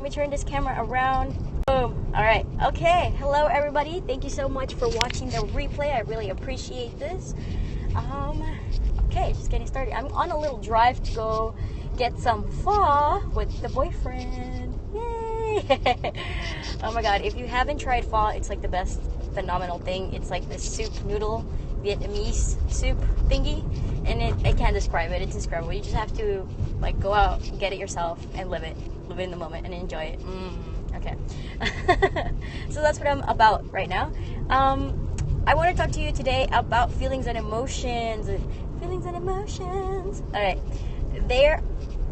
Let me turn this camera around. Boom. All right. Okay. Hello, everybody. Thank you so much for watching the replay. I really appreciate this. Okay, just getting started. I'm on a little drive to go get some pho with the boyfriend. Yay! Oh my god, if you haven't tried pho, it's like the best phenomenal thing. It's like this soup noodle Vietnamese soup thingy, and I can't describe it. It's indescribable. You just have to like go out and get it yourself and live in the moment and enjoy it. Okay. So that's what I'm about right now. I want to talk to you today about feelings and emotions. All right. There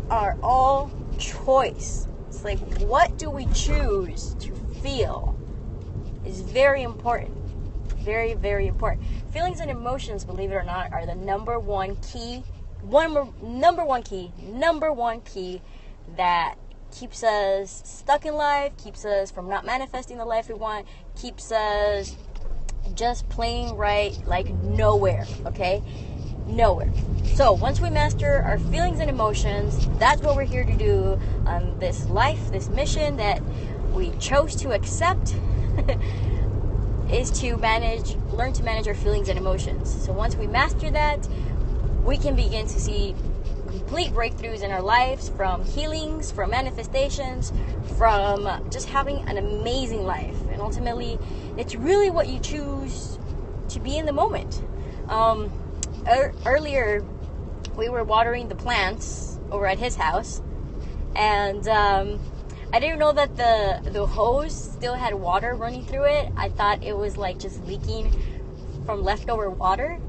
are all choice. It's like, what do we choose to feel is very important. Very, very important. Feelings and emotions, believe it or not, are the number one key that keeps us stuck in life, keeps us from not manifesting the life we want, keeps us just plain right, like nowhere, okay? Nowhere. So once we master our feelings and emotions, that's what we're here to do on this life, this mission that we chose to accept is to learn to manage our feelings and emotions. So once we master that, we can begin to see complete breakthroughs in our lives, from healings, from manifestations, from just having an amazing life. And ultimately, it's really what you choose to be in the moment. Earlier, we were watering the plants over at his house, and I didn't know that the hose still had water running through it. I thought it was like just leaking from leftover water,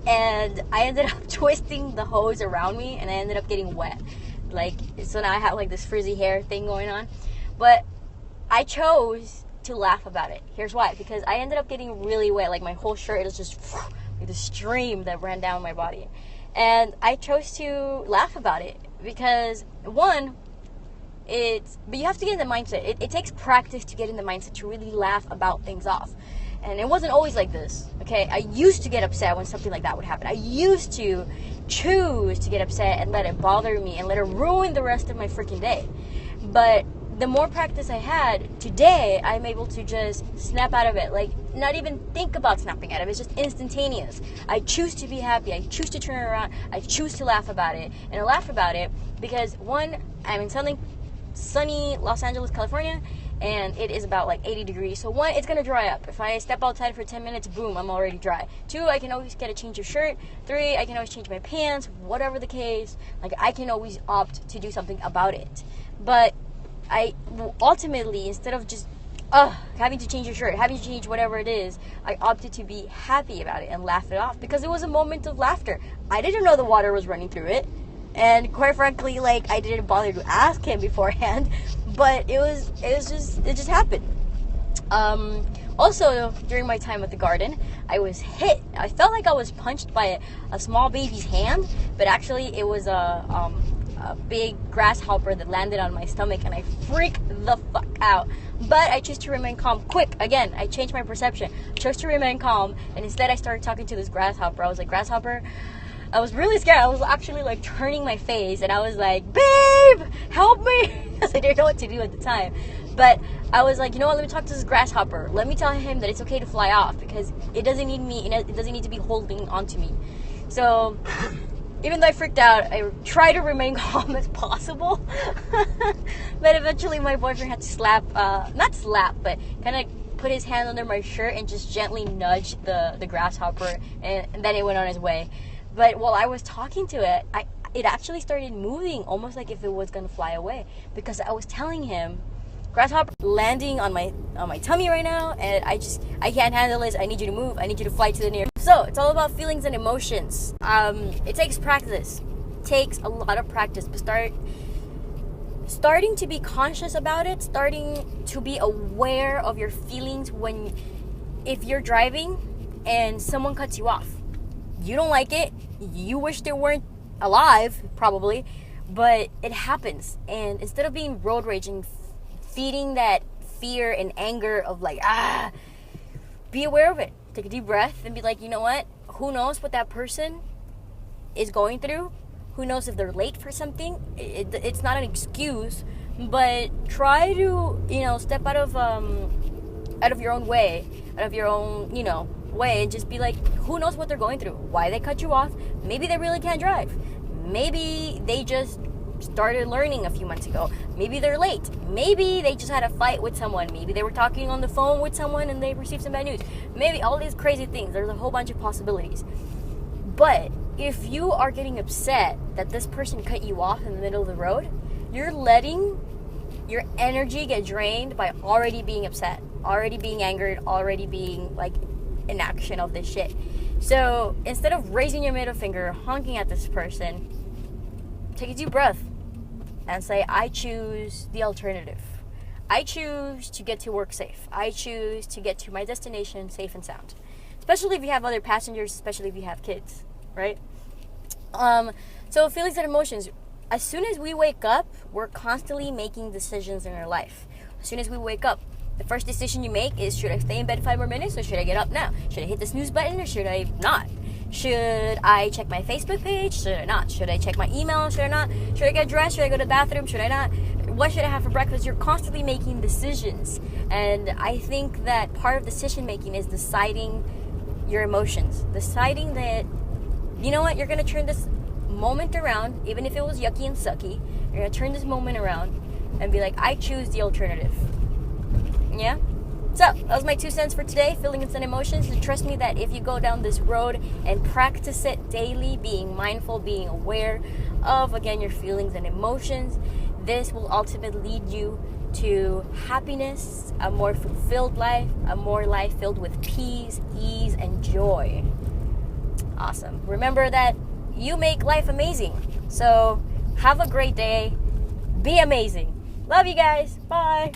and I ended up twisting the hose around me, and I ended up getting wet. So now I have like this frizzy hair thing going on. But I chose to laugh about it. Here's why: because I ended up getting really wet. Like my whole shirt is just like the stream that ran down my body, and I chose to laugh about it because one, but you have to get in the mindset. It takes practice to get in the mindset to really laugh about things off. And it wasn't always like this, okay? I used to get upset when something like that would happen. I used to choose to get upset and let it bother me and let it ruin the rest of my freaking day. But the more practice I had, today I'm able to just snap out of it. Like, not even think about snapping out of it. It's just instantaneous. I choose to be happy. I choose to turn it around. I choose to laugh about it. And I laugh about it because, one, I'm in sunny Los Angeles, California, and it is about like 80 degrees. So one, it's gonna dry up. If I step outside for 10 minutes, boom, I'm already dry. Two, I can always get a change of shirt. Three, I can always change my pants, whatever the case. Like, I can always opt to do something about it. But I ultimately, instead of just having to change your shirt, having to change whatever it is, I opted to be happy about it and laugh it off because it was a moment of laughter. I didn't know the water was running through it. And quite frankly, like, I didn't bother to ask him beforehand, but it just happened. Also, during my time at the garden, I was hit. I felt like I was punched by a small baby's hand, but actually it was a big grasshopper that landed on my stomach, and I freaked the fuck out. But I chose to remain calm. Quick, again, I changed my perception. I chose to remain calm, and instead I started talking to this grasshopper. I was like, "Grasshopper," I was really scared. I was actually like turning my face, and I was like, "Babe, help me!" Because I didn't know what to do at the time. But I was like, you know what? Let me talk to this grasshopper. Let me tell him that it's okay to fly off because it doesn't need me. It doesn't need to be holding onto me. So even though I freaked out, I tried to remain calm as possible. But eventually, my boyfriend had to not slap, but kind of put his hand under my shirt and just gently nudge the grasshopper, and then it went on its way. But while I was talking to it, it actually started moving, almost like if it was going to fly away. Because I was telling him, grasshopper landing on my tummy right now, and I can't handle this. I need you to move. I need you to fly to the nearest. So it's all about feelings and emotions. It takes practice. It takes a lot of practice. But starting to be conscious about it, starting to be aware of your feelings if you're driving and someone cuts you off. You don't like it. You wish they weren't alive, probably, but it happens. And instead of being road raging, feeding that fear and anger of like, be aware of it. Take a deep breath and be like, you know what? Who knows what that person is going through? Who knows if they're late for something? It's not an excuse, but try to, step out of your own way, out of your own, way, and just be like, who knows what they're going through, why they cut you off. Maybe they really can't drive. Maybe they just started learning a few months ago. Maybe they're late. Maybe they just had a fight with someone. Maybe they were talking on the phone with someone and they received some bad news. Maybe all these crazy things. There's a whole bunch of possibilities. But if you are getting upset that this person cut you off in the middle of the road, you're letting your energy get drained by already being upset, already being angered, already being like in action of this shit. So instead of raising your middle finger, honking at this person, take a deep breath and say, I choose the alternative. I choose to get to work safe. I choose to get to my destination safe and sound. Especially if you have other passengers, especially if you have kids, right? So feelings and emotions. As soon as we wake up, we're constantly making decisions in our life. As soon as we wake up, the first decision you make is, should I stay in bed 5 more minutes or should I get up now? Should I hit the snooze button or should I not? Should I check my Facebook page? Should I not? Should I check my email? Should I not? Should I get dressed? Should I go to the bathroom? Should I not? What should I have for breakfast? You're constantly making decisions. And I think that part of decision making is deciding your emotions. Deciding that, you know what, you're going to turn this moment around, even if it was yucky and sucky. You're going to turn this moment around and be like, I choose the alternative. Yeah? So, that was my 2 cents for today, feelings and emotions. And trust me that if you go down this road and practice it daily, being mindful, being aware of, again, your feelings and emotions, this will ultimately lead you to happiness, a more fulfilled life, a more life filled with peace, ease, and joy. Awesome. Remember that you make life amazing. So, have a great day. Be amazing. Love you guys. Bye.